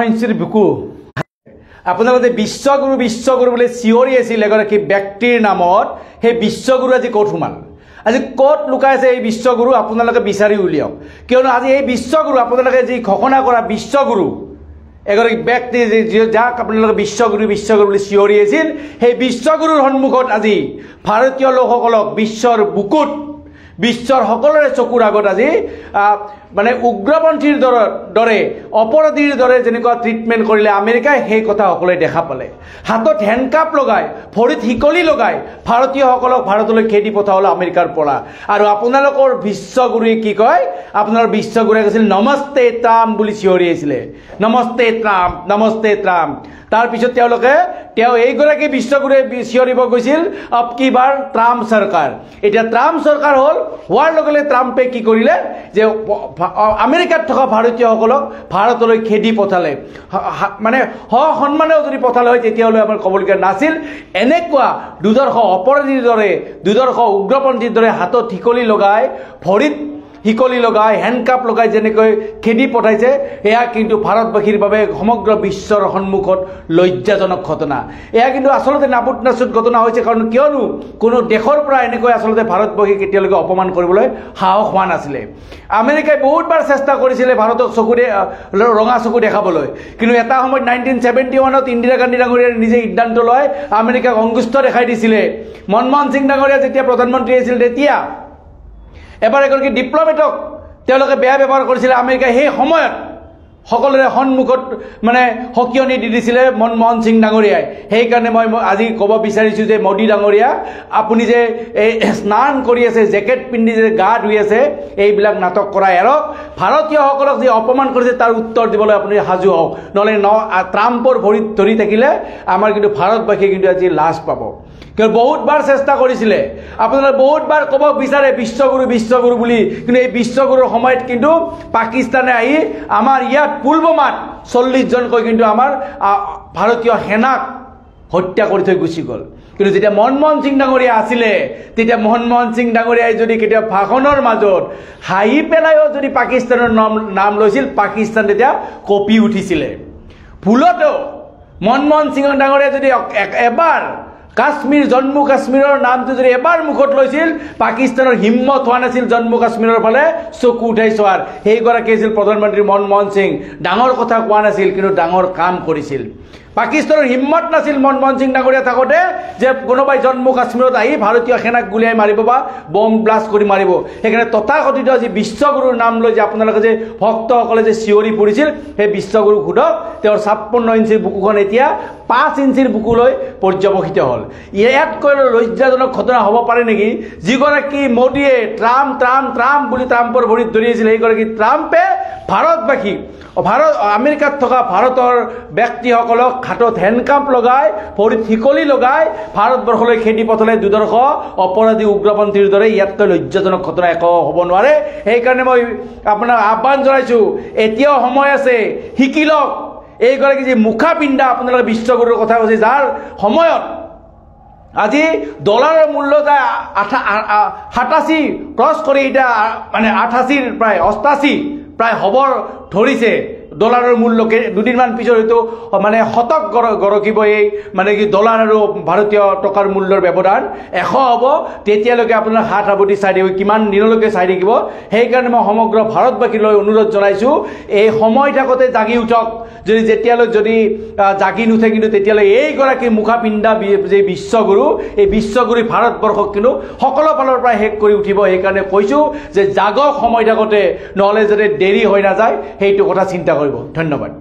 ইঞ্চিৰ বুকু আপোনালোকে বিশ্বগুৰু বুলি চিঞৰি আছিল এগৰাকী ব্যক্তিৰ নামত সেই বিশ্বগুৰু আজি ক'ত সোমাল আজি ক'ত লুকাইছে এই বিশ্বগুৰু আপোনালোকে বিচাৰি উলিয়াওক কিয়নো আজি এই বিশ্বগুৰু আপোনালোকে যি ঘোষণা কৰা বিশ্বগুৰু এগৰাকী ব্যক্তি যাক আপোনালোকে বিশ্বগুৰু বুলি চিঞৰি আছিল সেই বিশ্বগুৰুৰ সন্মুখত আজি ভাৰতীয় লোকসকলক বিশ্বৰ বুকুত বিশ্বৰ সকলোৰে চকুৰ আগত আজি মানে উগ্ৰপন্থীৰ দৰে অপৰাধীৰ দৰে যেনেকুৱা ট্ৰিটমেণ্ট কৰিলে আমেৰিকাই সেই কথা সকলোৱে দেখা পালে হাতত হেণ্ডকাপ লগাই ভৰিত শিকলি লগাই ভাৰতীয়সকলক ভাৰতলৈ খেদি পঠালে আমেৰিকাৰ পৰা আৰু আপোনালোকৰ বিশ্বগুৰুৱে কি কয় আপোনাৰ বিশ্বগুৰুৱে কৈছিল নমস্তে ট্ৰাম্প বুলি চিঞৰি আহিছিলে নমস্তে ট্ৰাম্প তাৰপিছত তেওঁ এইগৰাকী বিশ্বগুৰুৱে চিঞৰিব গৈছিল অব কি বাৰ ট্ৰাম্প চৰকাৰ এতিয়া ট্ৰাম্প চৰকাৰ হ'ল হোৱাৰ লগে লগে ট্ৰাম্পে কি কৰিলে যে আমেৰিকাত থকা ভাৰতীয়সকলক ভাৰতলৈ খেদি পঠালে মানে সন্মানেও যদি পঠালে হয় তেতিয়াহ'লে আমাৰ ক'বলগীয়া নাছিল এনেকুৱা দুৰ্দৰ্শ অপৰাধীৰ দৰে দুৰ্দৰ্শ উগ্ৰপন্থীৰ দৰে হাতত শিকলি লগাই ভৰিত শিকলি লগাই হেণ্ডকাপ লগাই যেনেকৈ খেদি পঠাইছে এয়া কিন্তু ভাৰতবাসীৰ বাবে সমগ্ৰ বিশ্বৰ সন্মুখত লজ্জাজনক ঘটনা এয়া কিন্তু আচলতে নাবুত নাচুত ঘটনা হৈছে কাৰণ কিয়নো কোনো দেশৰ পৰা এনেকৈ আচলতে ভাৰতবাসীক এতিয়ালৈকে অপমান কৰিবলৈ সাহস হোৱা নাছিলে আমেৰিকাই বহুতবাৰ চেষ্টা কৰিছিলে ভাৰতক ৰঙা চকু দেখাবলৈ কিন্তু এটা সময়ত 1971ত ইন্দিৰা গান্ধী ডাঙৰীয়াই নিজে সিদ্ধান্ত লয় আমেৰিকাক অংগুষ্ঠ দেখাই দিছিলে মনমোহন সিং ডাঙৰীয়া যেতিয়া প্ৰধানমন্ত্ৰী আছিল তেতিয়া এবাৰ এগৰাকী ডিপ্ল'মেটক তেওঁলোকে বেয়া ব্যৱহাৰ কৰিছিলে আমেৰিকাই সেই সময়ত সকলোৰে সন্মুখত মানে সকিয়নি দি দিছিলে মনমোহন সিং ডাঙৰীয়াই সেইকাৰণে মই আজি ক'ব বিচাৰিছোঁ যে মোদী ডাঙৰীয়া আপুনি যে এই স্নান কৰি আছে জেকেট পিন্ধি যে গা ধুই আছে এইবিলাক নাটক কৰা এৰক ভাৰতীয়সকলক যে অপমান কৰিছে তাৰ উত্তৰ দিবলৈ আপুনি সাজু হওক নহ'লে ট্ৰাম্পৰ ভৰিত ধৰি থাকিলে আমাৰ কিন্তু ভাৰতবাসীয়ে কিন্তু আজি লাজ পাব কিয় বহুতবাৰ চেষ্টা কৰিছিলে আপোনালোকে বহুতবাৰ ক'ব বিচাৰে বিশ্বগুৰু বুলি কিন্তু এই বিশ্বগুৰুৰ সময়ত কিন্তু পাকিস্তানে আহি আমাৰ ইয়াত পুলৱামাত 40 জনকৈ কিন্তু আমাৰ ভাৰতীয় সেনাক হত্যা কৰি থৈ গুচি গ'ল কিন্তু যেতিয়া মনমোহন সিং ডাঙৰীয়া আছিলে তেতিয়া মনমোহন সিং ডাঙৰীয়াই যদি কেতিয়াবা ভাষণৰ মাজত হাঁহি পেলাইও যদি পাকিস্তানৰ নাম লৈছিল পাকিস্তান তেতিয়া কঁপি উঠিছিলে ভুলতো মনমোহন সিং ডাঙৰীয়াই যদি এবাৰ জম্মু কাশ্মীৰৰ নামটো যদি এবাৰ মুখত লৈছিল পাকিস্তানৰ হিম্মত হোৱা নাছিল জম্মু কাশ্মীৰৰ ফালে চকু উঠাই চোৱাৰ সেইগৰাকী আছিল প্ৰধানমন্ত্ৰী মনমোহন সিং ডাঙৰ কথা কোৱা নাছিল কিন্তু ডাঙৰ কাম কৰিছিল পাকিস্তানৰ হিম্মত নাছিল মনমোহন সিং ডাঙৰীয়া থাকোঁতে যে কোনোবাই জম্মু কাশ্মীৰত আহি ভাৰতীয় সেনাক গুলিয়াই মাৰিব বা বম ব্লাষ্ট কৰি মাৰিব সেইকাৰণে তথাকথিত আজি বিশ্বগুৰুৰ নাম লৈ যে আপোনালোকে যে ভক্তসকলে যে চিঞৰি পৰিছিল সেই বিশ্বগুৰুক সোধক তেওঁৰ 56 ইঞ্চিৰ বুকুখন এতিয়া 5 ইঞ্চিৰ বুকুলৈ পৰ্যবসিত হ'ল ইয়াতকৈ লজ্জাজনক ঘটনা হ'ব পাৰে নেকি যিগৰাকী মোদীয়ে ট্ৰাম্প বুলি ট্ৰাম্পৰ ভৰিত ধৰি আছিল সেইগৰাকী ট্ৰাম্পে ভাৰতবাসী আমেৰিকাত থকা ভাৰতৰ ব্যক্তিসকলক হাতত হেণ্ডকাপ লগাই ভৰিত শিকলি লগাই ভাৰতবৰ্ষলৈ খেদি পঠালে দুৰ্দৰ্শ অপৰাধী উগ্ৰপন্থীৰ দৰে ইয়াতকৈ লজ্জাজনক ঘটনা একো হ'ব নোৱাৰে সেইকাৰণে মই আপোনাক আহ্বান জনাইছোঁ এতিয়াও সময় আছে শিকি লওক এইগৰাকী যে মুখা পিন্ধা আপোনালোকে বিশ্বগুৰুৰ কথা কৈছে যাৰ সময়ত আজি ডলাৰৰ মূল্য যায় 87 ক্ৰছ কৰি এতিয়া মানে 88 প্ৰায় 88 প্ৰায় হবৰ ধৰিছে ডলাৰৰ মূল্যকে দুদিনমান পিছত হয়তো মানে শতক গৰকিব এই মানে কি ডলাৰ আৰু ভাৰতীয় টকাৰ মূল্যৰ ব্যৱধান 100 হ'ব তেতিয়ালৈকে আপোনাৰ হাত সাৱটি চাই থাকিব কিমান দিনলৈকে চাই থাকিব সেইকাৰণে মই সমগ্ৰ ভাৰতবাসীলৈ অনুৰোধ জনাইছোঁ এই সময় থাকোঁতে জাগি উঠক যেতিয়ালৈ যদি জাগি নুঠে কিন্তু তেতিয়ালৈ এইগৰাকী মুখা পিন্ধা যে বিশ্বগুৰু এই বিশ্বগুৰু ভাৰতবৰ্ষক কিন্তু সকলো ফালৰ পৰা শেষ কৰি উঠিব সেইকাৰণে কৈছোঁ যে জাগক সময় থাকোঁতে নহ'লে যদি দেৰি হৈ নাযায় সেইটো কথা চিন্তা কৰিব ধন্যবাদ।